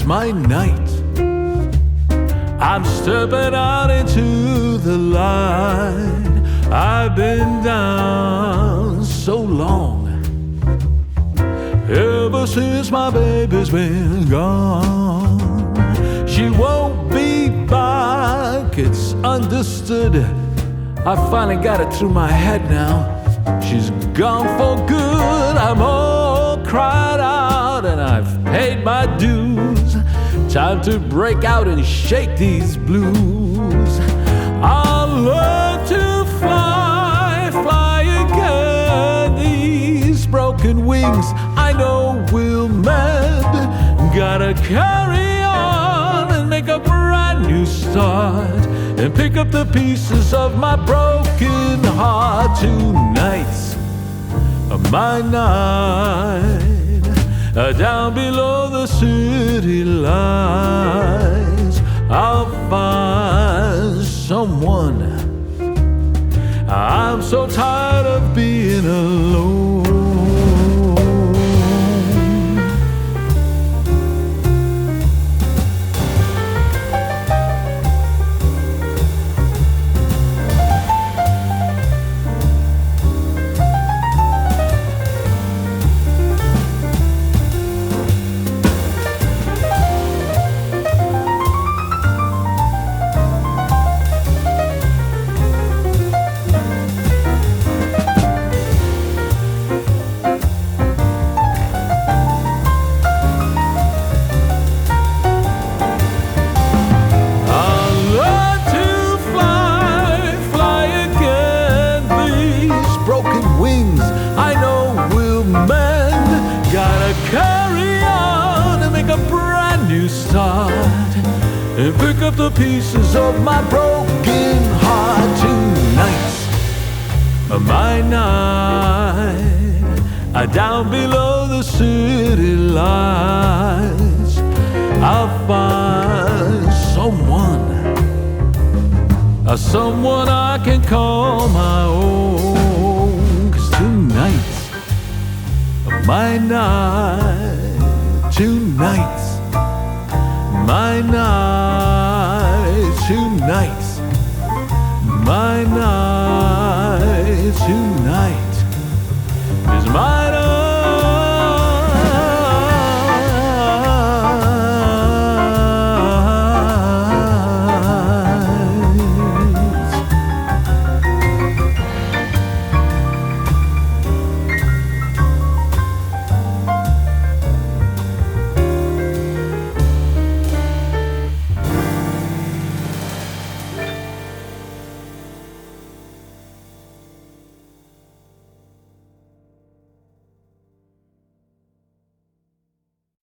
my night. I'm stepping out into the light. I've been down so long, ever since my baby's been gone. She won't be back, it's understood. I finally got it through my head now. She's gone for good. I'm all cried out and I've paid my dues. Time to break out and shake these blues. I'll learn to fly, fly again. These broken wings I know will mend. Gotta carry on and make a brand new start, and pick up the pieces of my broken heart. Tonight's my night. Down below the city lights, I'll find someone. I'm so tired of being alone. And pick up the pieces of my broken heart. Tonight's my night. Down below the city lights, I'll find someone I can call my own. 'Cause tonight's my night. Tonight's my night. Tonight's my night.